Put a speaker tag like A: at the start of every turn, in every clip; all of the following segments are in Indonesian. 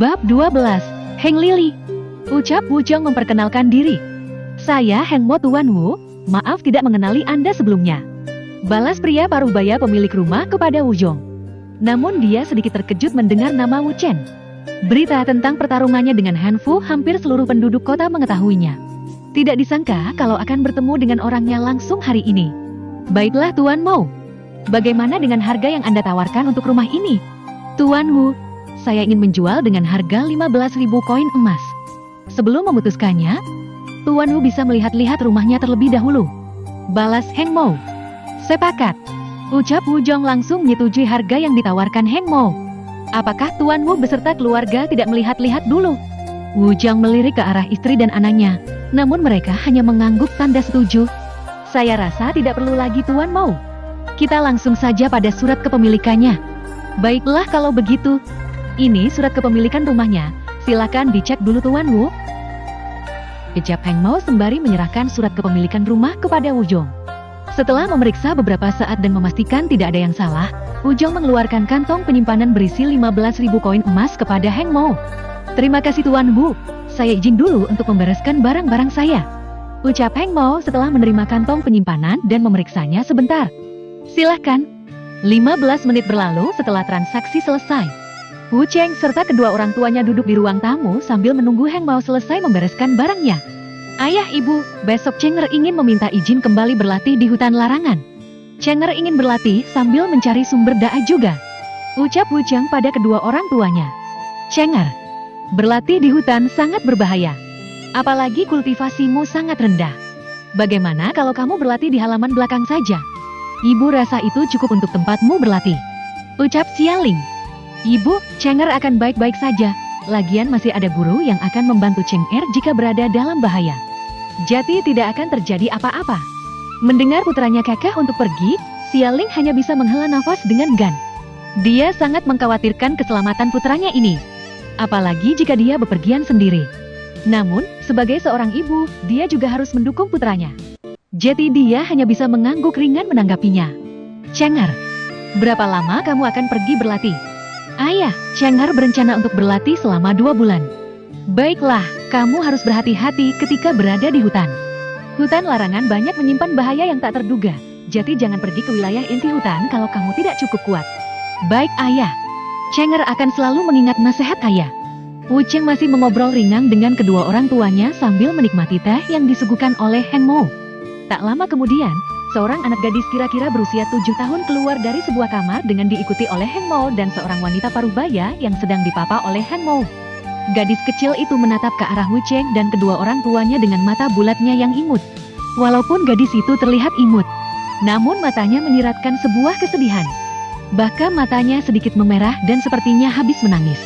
A: Bab 12, Heng Lili. Ucap Wujong memperkenalkan diri. Saya Heng Mo Tuan Wu, maaf tidak mengenali Anda sebelumnya. Balas pria parubaya pemilik rumah kepada Wujong. Namun dia sedikit terkejut mendengar nama Wu Chen. Berita tentang pertarungannya dengan Han Fu hampir seluruh penduduk kota mengetahuinya. Tidak disangka kalau akan bertemu dengan orangnya langsung hari ini. Baiklah Tuan Mo. Bagaimana dengan harga yang Anda tawarkan untuk rumah ini? Tuan Wu, saya ingin menjual dengan harga 15.000 koin emas. Sebelum memutuskannya, Tuan Wu bisa melihat-lihat rumahnya terlebih dahulu. Balas Heng Mo. Sepakat. Ucap Wujong langsung menyetujui harga yang ditawarkan Heng Mo. Apakah Tuan Wu beserta keluarga tidak melihat-lihat dulu? Wujong melirik ke arah istri dan anaknya, namun mereka hanya mengangguk tanda setuju. Saya rasa tidak perlu lagi Tuan Mo. Kita langsung saja pada surat kepemilikannya. Baiklah kalau begitu. Ini surat kepemilikan rumahnya, silakan dicek dulu Tuan Wu. Kejap Heng Mo sembari menyerahkan surat kepemilikan rumah kepada Wujong. Setelah memeriksa beberapa saat dan memastikan tidak ada yang salah, Wujong mengeluarkan kantong penyimpanan berisi 15.000 koin emas kepada Heng Mo. Terima kasih Tuan Wu, saya izin dulu untuk membereskan barang-barang saya. Ucap Heng Mo setelah menerima kantong penyimpanan dan memeriksanya sebentar. Silahkan. 15 menit berlalu setelah transaksi selesai. Wu Cheng serta kedua orang tuanya duduk di ruang tamu sambil menunggu Heng Mo selesai membereskan barangnya. Ayah ibu, besok Chenger ingin meminta izin kembali berlatih di hutan larangan. Chenger ingin berlatih sambil mencari sumber da'a juga. Ucap Wu Cheng pada kedua orang tuanya. Chenger, berlatih di hutan sangat berbahaya. Apalagi kultivasimu sangat rendah. Bagaimana kalau kamu berlatih di halaman belakang saja? Ibu rasa itu cukup untuk tempatmu berlatih. Ucap Xialing. Ibu, Chenger akan baik-baik saja. Lagian masih ada guru yang akan membantu Chenger jika berada dalam bahaya. Jadi tidak akan terjadi apa-apa. Mendengar putranya kekeh untuk pergi, Xialing hanya bisa menghela nafas dengan gan. Dia sangat mengkhawatirkan keselamatan putranya ini. Apalagi jika dia bepergian sendiri. Namun, sebagai seorang ibu, dia juga harus mendukung putranya. Jadi dia hanya bisa mengangguk ringan menanggapinya. Chenger, berapa lama kamu akan pergi berlatih? Ayah, Chenger berencana untuk berlatih selama 2 bulan. Baiklah, kamu harus berhati-hati ketika berada di hutan. Hutan larangan banyak menyimpan bahaya yang tak terduga, jadi jangan pergi ke wilayah inti hutan kalau kamu tidak cukup kuat. Baik ayah, Chenger akan selalu mengingat nasihat ayah. Wu Cheng masih mengobrol ringan dengan kedua orang tuanya sambil menikmati teh yang disuguhkan oleh Heng Mo. Tak lama kemudian, seorang anak gadis kira-kira berusia 7 tahun keluar dari sebuah kamar dengan diikuti oleh Heng Mo dan seorang wanita parubaya yang sedang dipapa oleh Heng Mo. Gadis kecil itu menatap ke arah Wu Cheng dan kedua orang tuanya dengan mata bulatnya yang imut. Walaupun gadis itu terlihat imut, namun matanya menyiratkan sebuah kesedihan. Bahkan matanya sedikit memerah dan sepertinya habis menangis.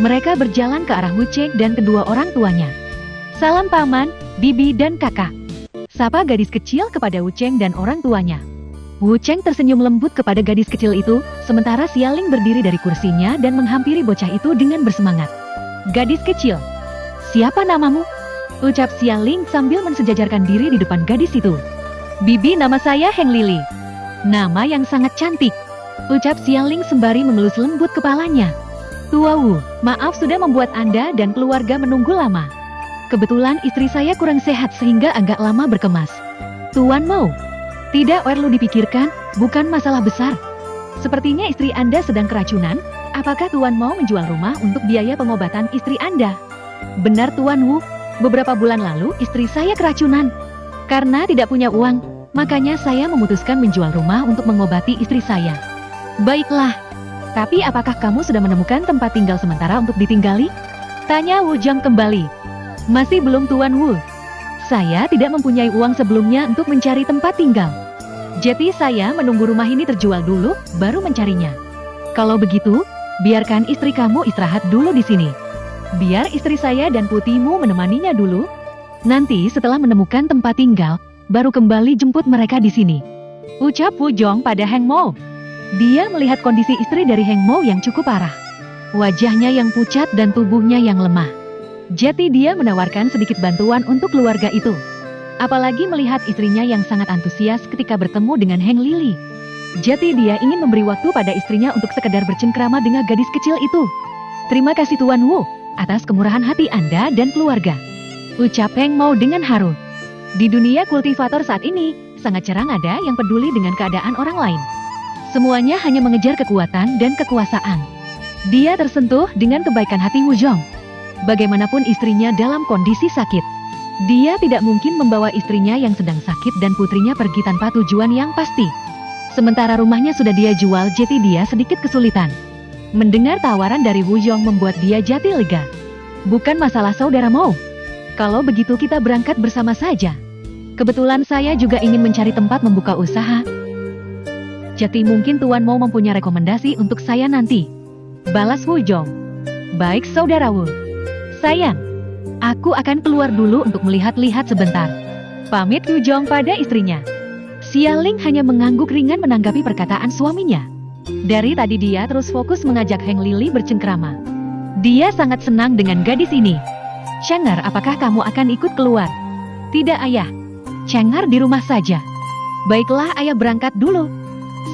A: Mereka berjalan ke arah Wu Cheng dan kedua orang tuanya. Salam paman, bibi dan kakak. Sapa gadis kecil kepada Wu Cheng dan orang tuanya. Wu Cheng tersenyum lembut kepada gadis kecil itu, sementara Xialing berdiri dari kursinya dan menghampiri bocah itu dengan bersemangat. Gadis kecil, siapa namamu? Ucap Xialing sambil mensejajarkan diri di depan gadis itu. Bibi, nama saya Heng Lili. Nama yang sangat cantik. Ucap Xialing sembari mengelus lembut kepalanya. Tua Wu, maaf sudah membuat Anda dan keluarga menunggu lama. Kebetulan istri saya kurang sehat sehingga agak lama berkemas. Tuan Mo, tidak perlu dipikirkan, bukan masalah besar. Sepertinya istri Anda sedang keracunan, apakah Tuan mau menjual rumah untuk biaya pengobatan istri Anda? Benar Tuan Wu, beberapa bulan lalu istri saya keracunan. Karena tidak punya uang, makanya saya memutuskan menjual rumah untuk mengobati istri saya. Baiklah, tapi apakah kamu sudah menemukan tempat tinggal sementara untuk ditinggali? Tanya Wujong kembali. Masih belum Tuan Wu. Saya tidak mempunyai uang sebelumnya untuk mencari tempat tinggal. Jadi saya menunggu rumah ini terjual dulu, baru mencarinya. Kalau begitu, biarkan istri kamu istirahat dulu di sini. Biar istri saya dan putimu menemaninya dulu. Nanti setelah menemukan tempat tinggal, baru kembali jemput mereka di sini. Ucap Wujong pada Heng Mo. Dia melihat kondisi istri dari Heng Mo yang cukup parah. Wajahnya yang pucat dan tubuhnya yang lemah. Jadi dia menawarkan sedikit bantuan untuk keluarga itu. Apalagi melihat istrinya yang sangat antusias ketika bertemu dengan Heng Lili. Jadi dia ingin memberi waktu pada istrinya untuk sekedar bercengkrama dengan gadis kecil itu. Terima kasih Tuan Wu, atas kemurahan hati Anda dan keluarga. Ucap Heng Mo dengan haru. Di dunia kultivator saat ini, sangat jarang ada yang peduli dengan keadaan orang lain. Semuanya hanya mengejar kekuatan dan kekuasaan. Dia tersentuh dengan kebaikan hati Wu Zhong. Bagaimanapun istrinya dalam kondisi sakit, dia tidak mungkin membawa istrinya yang sedang sakit dan putrinya pergi tanpa tujuan yang pasti. Sementara rumahnya sudah dia jual, jadi dia sedikit kesulitan. Mendengar tawaran dari Wu Zhong membuat dia jati lega. Bukan masalah saudara Mo. Kalau begitu kita berangkat bersama saja. Kebetulan saya juga ingin mencari tempat membuka usaha. Jadi mungkin Tuan Mo mempunyai rekomendasi untuk saya nanti. Balas Wu Zhong. Baik saudara Wu. Sayang, aku akan keluar dulu untuk melihat-lihat sebentar. Pamit Wu Zhong pada istrinya. Xia Ling hanya mengangguk ringan menanggapi perkataan suaminya. Dari tadi dia terus fokus mengajak Heng Lili bercengkrama. Dia sangat senang dengan gadis ini. Chengar, apakah kamu akan ikut keluar? Tidak ayah. Chengar di rumah saja. Baiklah ayah berangkat dulu.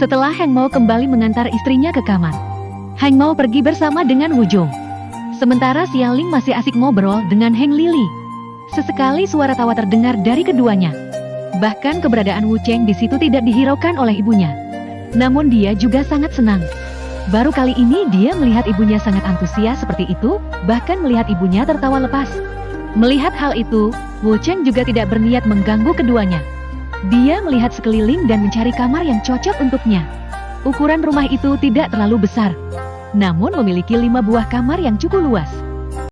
A: Setelah Heng Mo kembali mengantar istrinya ke kamar, Heng Mo pergi bersama dengan Wu Zhong. Sementara Xia Ling masih asik ngobrol dengan Heng Lili. Sesekali suara tawa terdengar dari keduanya. Bahkan keberadaan Wu Cheng di situ tidak dihiraukan oleh ibunya. Namun dia juga sangat senang. Baru kali ini dia melihat ibunya sangat antusias seperti itu, bahkan melihat ibunya tertawa lepas. Melihat hal itu, Wu Cheng juga tidak berniat mengganggu keduanya. Dia melihat sekeliling dan mencari kamar yang cocok untuknya. Ukuran rumah itu tidak terlalu besar, namun memiliki 5 buah kamar yang cukup luas.